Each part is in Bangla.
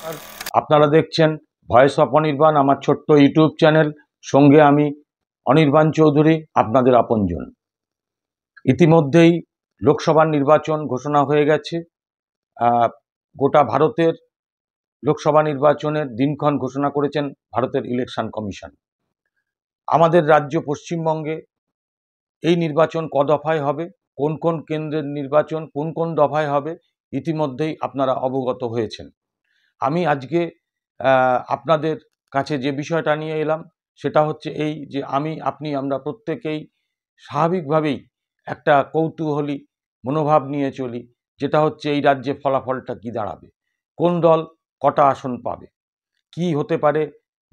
আর আপনারা দেখছেন ভয়েস অফ অনির্বাণ, আমার ছোট্ট ইউটিউব চ্যানেল। সঙ্গে আমি অনির্বাণ চৌধুরী, আপনাদের আপনজন। ইতিমধ্যেই লোকসভা নির্বাচন ঘোষণা হয়ে গেছে। গোটা ভারতের লোকসভা নির্বাচনের দিনক্ষণ ঘোষণা করেছেন ভারতের ইলেকশন কমিশন। আমাদের রাজ্য পশ্চিমবঙ্গে এই নির্বাচন ক দফায় হবে, কোন কোন কেন্দ্রের নির্বাচন কোন কোন দফায় হবে, ইতিমধ্যেই আপনারা অবগত হয়েছেন। আমি আজকে আপনাদের কাছে যে বিষয়টা নিয়ে এলাম সেটা হচ্ছে এই যে আমরা প্রত্যেকেই স্বাভাবিকভাবেই একটা কৌতূহলী মনোভাব নিয়ে চলি, যেটা হচ্ছে এই রাজ্যে ফলাফলটা কি দাঁড়াবে, কোন দল কটা আসন পাবে, কি হতে পারে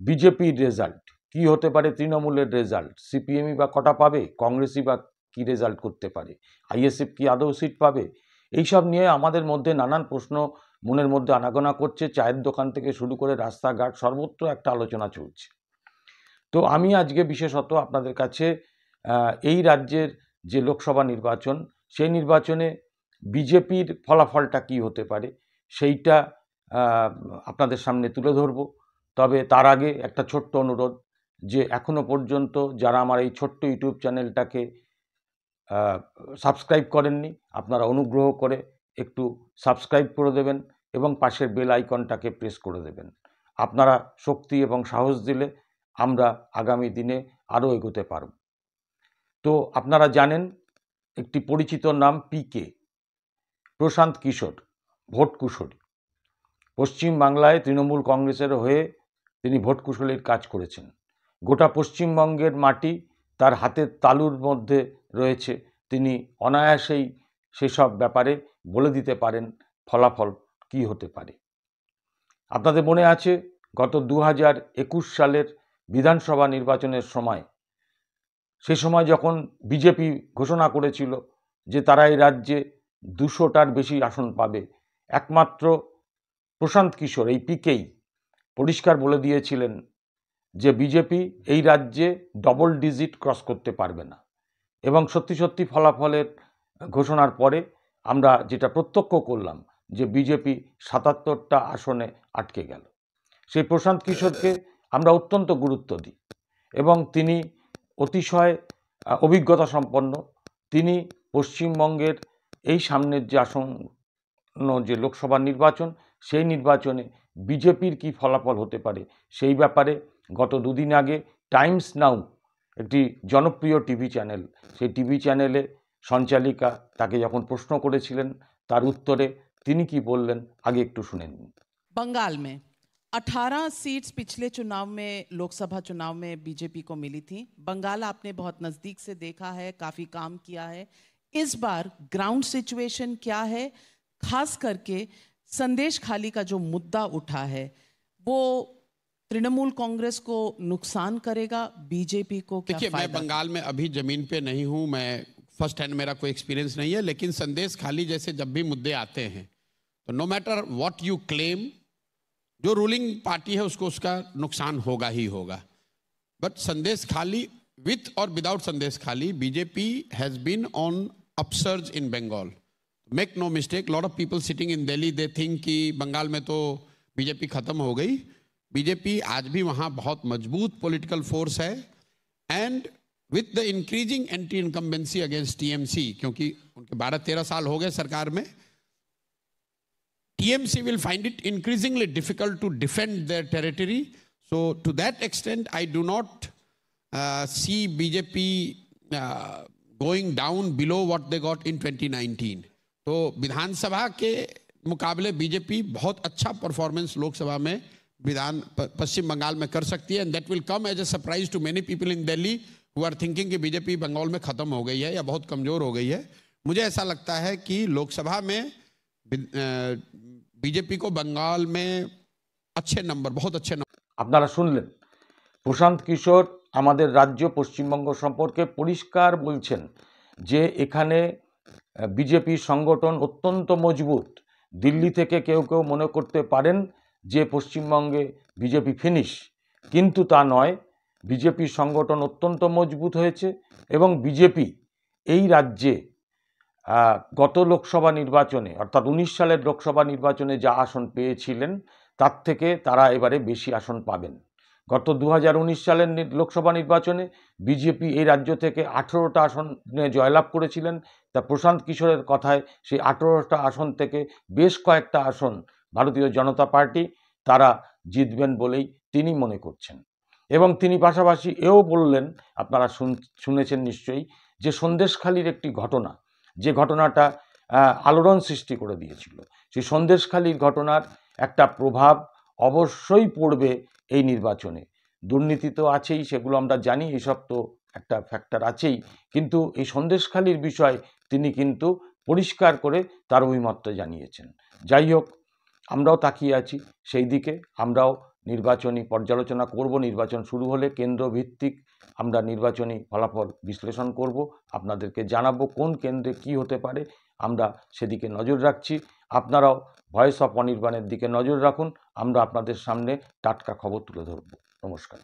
বিজেপির রেজাল্ট, কি হতে পারে তৃণমূলের রেজাল্ট, সিপিএমই বা কটা পাবে, কংগ্রেসই বা কি রেজাল্ট করতে পারে, আইএসএফ কি আদৌ সিট পাবে। এইসব নিয়ে আমাদের মধ্যে নানান প্রশ্ন মনের মধ্যে আনাগোনা করছে। চায়ের দোকান থেকে শুরু করে রাস্তাঘাট সর্বত্র একটা আলোচনা চলছে। তো আমি আজকে বিশেষত আপনাদের কাছে এই রাজ্যের যে লোকসভা নির্বাচন, সেই নির্বাচনে বিজেপির ফলাফলটা কি হতে পারে সেইটা আপনাদের সামনে তুলে ধরব। তবে তার আগে একটা ছোট্ট অনুরোধ, যে এখনো পর্যন্ত যারা আমার এই ছোট্ট ইউটিউব চ্যানেলটাকে সাবস্ক্রাইব করেননি, আপনারা অনুগ্রহ করে একটু সাবস্ক্রাইব করে দেবেন এবং পাশের বেল আইকনটাকে প্রেস করে দেবেন। আপনারা শক্তি এবং সাহস দিলে আমরা আগামী দিনে আরও এগোতে পারব। তো আপনারা জানেন একটি পরিচিত নাম পিকে, প্রশান্ত কিশোর, ভোট কুশলী। পশ্চিম বাংলায় তৃণমূল কংগ্রেসের হয়ে তিনি ভোট কুশলীর কাজ করেছেন। গোটা পশ্চিমবঙ্গের মাটি তার হাতের তালুর মধ্যে রয়েছে। তিনি অনায়াসেই সেসব ব্যাপারে বলে দিতে পারেন ফলাফল কি হতে পারে। আপনাদের মনে আছে গত 2021 সালের বিধানসভা নির্বাচনের সময়, সে সময় যখন বিজেপি ঘোষণা করেছিল যে তারা এই রাজ্যে 200টার বেশি আসন পাবে, একমাত্র প্রশান্ত কিশোর এই পিকেই পরিষ্কার বলে দিয়েছিলেন যে বিজেপি এই রাজ্যে ডবল ডিজিট ক্রস করতে পারবে না। এবং সত্যি সত্যি ফলাফলের ঘোষণার পরে আমরা যেটা প্রত্যক্ষ করলাম যে বিজেপি 77টা আসনে আটকে গেল। সেই প্রশান্ত কিশোরকে আমরা অত্যন্ত গুরুত্ব দিই এবং তিনি অতিশয় অভিজ্ঞতা সম্পন্ন। তিনি পশ্চিমবঙ্গের এই সামনের যে আসন্ন যে লোকসভা নির্বাচন, সেই নির্বাচনে বিজেপির কি ফলাফল হতে পারে সেই ব্যাপারে গত দুদিন আগে টাইমস নাও, একটি জনপ্রিয় টিভি চ্যানেল, সেই টিভি চ্যানেলে সঞ্চালিকা তাকে যখন প্রশ্ন করেছিলেন, তার উত্তরে তিনি কি বললেন আগে একটু শুনে নিন। बंगाल में 18 सीट्स पिछले चुनाव में, लोकसभा चुनाव में बीजेपी को मिली थी। बंगाल आपने बहुत नजदीक से देखा है, काफी काम किया है। इस बार ग्राउंड सिचुएशन क्या है, खास करके संदेश खाली का जो मुद्दा उठा है वो तृणमूल कांग्रेस को नुकसान करेगा, बीजेपी को क्या देखिए, मैं बंगाल में अभी जमीन पे नहीं हूं, मैं फर्स्ट हैंड मेरा कोई एक्सपीरियंस नहीं है, लेकिन संदेश खाली जैसे जब भी मुद्दे आते हैं तो no matter what you claim, जो रूलिंग पार्टी है उसको उसका नुकसान होगा ही होगा। बट संदेश खाली विथ और without Sandeshkhali, BJP has been on upsurge in Bengal. Make no mistake, lot of people sitting in Delhi they think कि बंगाल में तो बीजेपी खत्म हो गई। बीजेपी आज भी वहां बहुत मजबूत पॉलिटिकल फोर्स है, and with the increasing anti incumbency against TMC, क्योंकि उनके 12-13 साल हो गए सरकार में, TMC will find it increasingly difficult to defend their territory. So to that extent, I do not see BJP going down below what they got in 2019. तो विधानसभा के मुकाबले बीजेपी बहुत अच्छा परफॉर्मेंस लोकसभा में पश्चिम बंगाल में कर सकती है, and that will come as a surprise to many people in Delhi who are thinking कि बीजेपी बंगाल में खत्म हो गई है या बहुत कमजोर हो गई है। मुझे ऐसा लगता है कि लोकसभा में बीजेपी को बंगाल में अच्छे नंबर, बहुत अच्छे नंबर। আপনারা শুনলেন প্রশান্ত কিশোর আমাদের রাজ্য পশ্চিমবঙ্গ সম্পর্কে পরিষ্কার বলছেন যে এখানে বিজেপি সংগঠন অত্যন্ত মজবুত। দিল্লি থেকে কেউ কেউ মনে করতে পারেন যে পশ্চিমবঙ্গে বিজেপি ফিনিশ, কিন্তু তা নয়। বিজেপি সংগঠন অত্যন্ত মজবুত হয়েছে এবং বিজেপি এই রাজ্যে গত লোকসভা নির্বাচনে অর্থাৎ 19 সালের লোকসভা নির্বাচনে যা আসন পেয়েছিলেন তার থেকে তারা এবারে বেশি আসন পাবেন। গত 2019 সালের লোকসভা নির্বাচনে বিজেপি এই রাজ্য থেকে 18টা আসনে জয়লাভ করেছিলেন। তা প্রশান্ত কিশোরের কথায় সেই 18টা আসন থেকে বেশ কয়েকটা আসন ভারতীয় জনতা পার্টি তারা জিতবেন বলেই তিনি মনে করছেন। এবং তিনি পাশাপাশি এও বললেন, আপনারা শুনেছেন নিশ্চয়ই, যে সন্দেশখালির একটি ঘটনা, যে ঘটনাটা আলোড়ন সৃষ্টি করে দিয়েছিল, সেই সন্দেশখালির ঘটনার একটা প্রভাব অবশ্যই পড়বে এই নির্বাচনে। দুর্নীতি তো আছেই, সেগুলো আমরা জানি, এইসব তো একটা ফ্যাক্টর আছেই, কিন্তু এই সন্দেশখালির বিষয় তিনি কিন্তু পরিষ্কার করে তার অভিমত জানিয়েছেন। যাই হোক, আমরাও তাকিয়ে আছি সেই দিকে, আমরাও নির্বাচনী পর্যালোচনা করব। নির্বাচন শুরু হলে কেন্দ্রভিত্তিক আমরা নির্বাচনী ফলাফল বিশ্লেষণ করব, আপনাদেরকে জানাবো কোন কেন্দ্রে কি হতে পারে, আমরা সেদিকে নজর রাখছি। আপনারাও ভয়েস অফ অনির্বাণের দিকে নজর রাখুন, আমরা আপনাদের সামনে টাটকা খবর তুলে ধরব। নমস্কার।